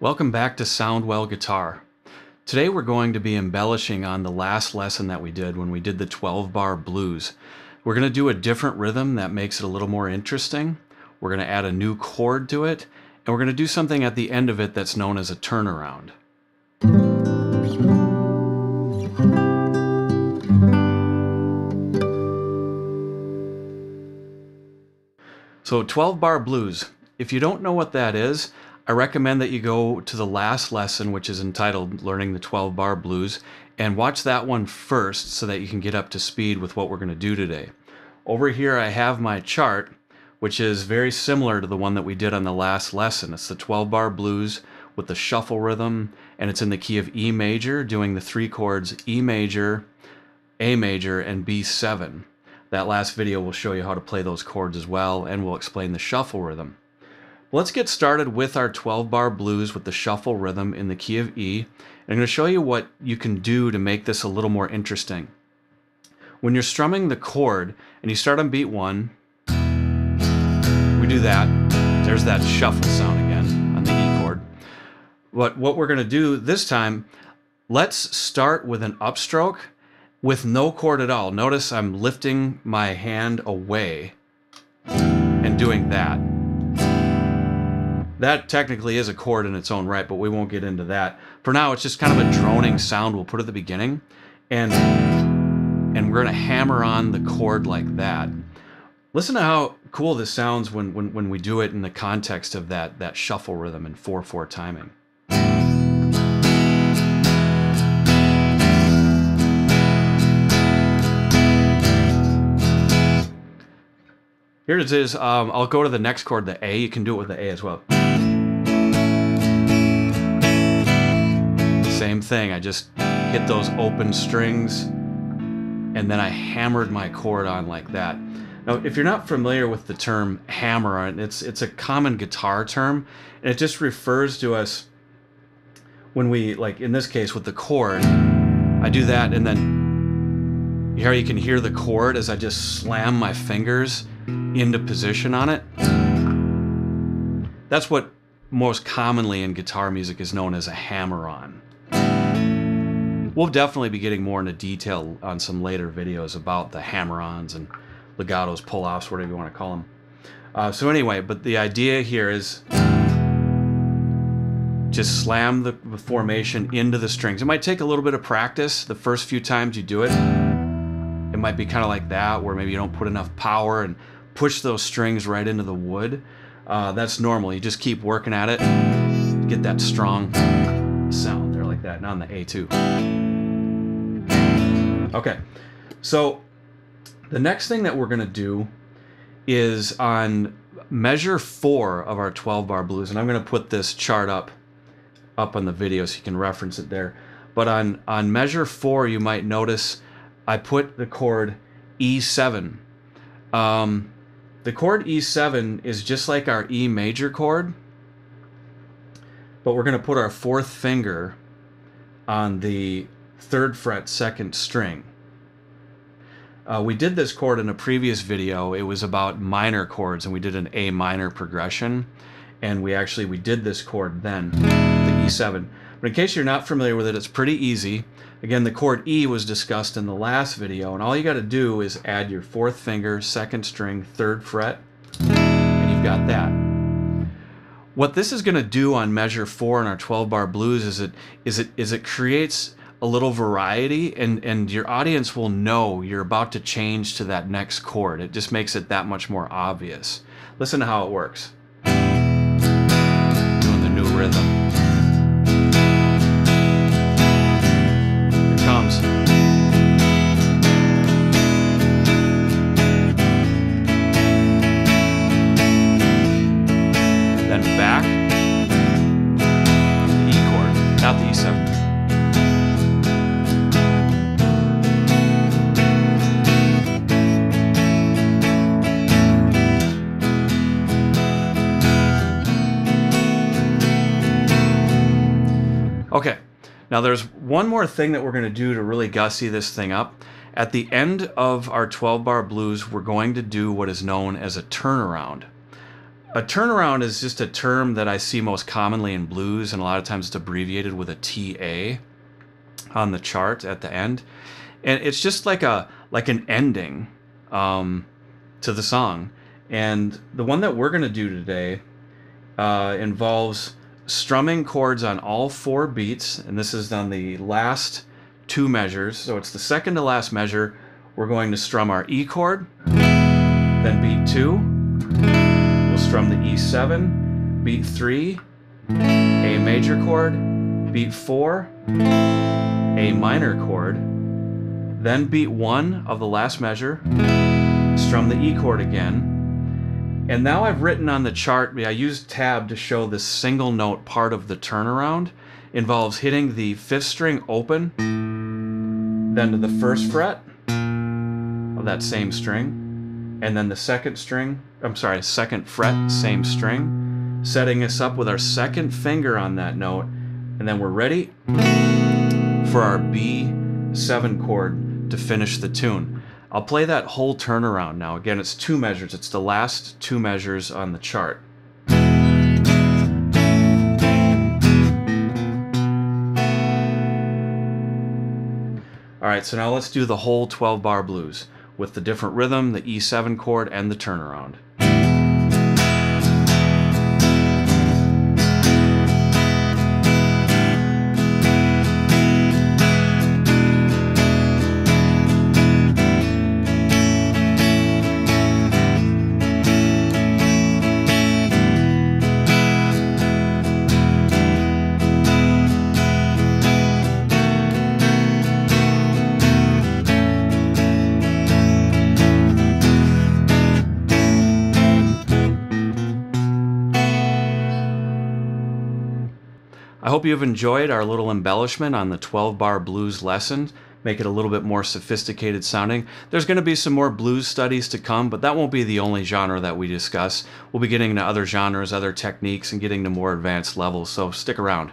Welcome back to SoundWell Guitar. Today we're going to be embellishing on the last lesson that we did when we did the 12-bar blues. We're going to do a different rhythm that makes it a little more interesting. We're going to add a new chord to it, and we're going to do something at the end of it that's known as a turnaround. So 12-bar blues. If you don't know what that is, I recommend that you go to the last lesson, which is entitled Learning the 12-Bar Blues, and watch that one first so that you can get up to speed with what we're going to do today. Over here I have my chart, which is very similar to the one that we did on the last lesson. It's the 12-bar blues with the shuffle rhythm, and it's in the key of E major, doing the three chords E major, A major, and B7. That last video will show you how to play those chords as well, and we'll explain the shuffle rhythm. Let's get started with our 12-bar blues with the shuffle rhythm in the key of E. And I'm going to show you what you can do to make this a little more interesting. When you're strumming the chord and you start on beat 1, we do that. There's that shuffle sound again on the E chord. But what we're going to do this time, let's start with an upstroke with no chord at all. Notice I'm lifting my hand away and doing that. That technically is a chord in its own right, but we won't get into that. For now, it's just kind of a droning sound we'll put at the beginning, and we're going to hammer on the chord like that. Listen to how cool this sounds when we do it in the context of that shuffle rhythm and 4/4 timing. Here it is. I'll go to the next chord, the A. You can do it with the A as well. Same thing. I just hit those open strings, and then I hammered my chord on like that. Now, if you're not familiar with the term hammer on, it's a common guitar term, and it just refers to us when we, like in this case with the chord, I do that, and then here you can hear the chord as I just slam my fingers into position on it. That's what most commonly in guitar music is known as a hammer-on. We'll definitely be getting more into detail on some later videos about the hammer-ons and legatos, pull-offs, whatever you want to call them. So anyway, but the idea here is just slam the formation into the strings. It might take a little bit of practice the first few times you do it. It might be kind of like that, where maybe you don't put enough power and push those strings right into the wood. That's normal. You just keep working at it, get that strong sound there like that. Now on the A too. Okay, so the next thing that we're going to do is on measure 4 of our 12-bar blues, and I'm going to put this chart up on the video so you can reference it there. But on measure 4, you might notice I put the chord E7. The chord E7 is just like our E major chord, but we're going to put our 4th finger on the 3rd fret 2nd string. We did this chord in a previous video. It was about minor chords, and we did an A minor progression, and we did this chord then, the E7. But in case you're not familiar with it, it's pretty easy. Again, the chord E was discussed in the last video, and all you got to do is add your 4th finger, 2nd string, 3rd fret, and you've got that. What this is going to do on measure 4 in our 12-bar blues is it creates a little variety, and your audience will know you're about to change to that next chord. It just makes it that much more obvious. Listen to how it works. Doing the new rhythm. Then back, the E chord, not the E7. Okay, now there's one more thing that we're going to do to really gussy this thing up. At the end of our 12-bar blues, we're going to do what is known as a turnaround. A turnaround is just a term that I see most commonly in blues, and a lot of times it's abbreviated with a TA on the chart at the end. And it's just like an ending to the song. And the one that we're going to do today involves strumming chords on all 4 beats, and this is on the last 2 measures. So it's the second to last measure. We're going to strum our E chord, then beat 2. We'll strum the E7, beat 3, A major chord, beat 4, A minor chord, then beat 1 of the last measure, strum the E chord again. And now I've written on the chart, I used tab to show this single note part of the turnaround. Involves hitting the 5th string open, then to the 1st fret of that same string, and then the 2nd fret, same string, setting us up with our 2nd finger on that note, and then we're ready for our B7 chord to finish the tune. I'll play that whole turnaround now. Again, it's 2 measures. It's the last 2 measures on the chart. All right, so now let's do the whole 12-bar blues with the different rhythm, the E7 chord, and the turnaround. I hope you've enjoyed our little embellishment on the 12-bar blues lesson, make it a little bit more sophisticated sounding. There's going to be some more blues studies to come, but that won't be the only genre that we discuss. We'll be getting into other genres, other techniques, and getting to more advanced levels, so stick around.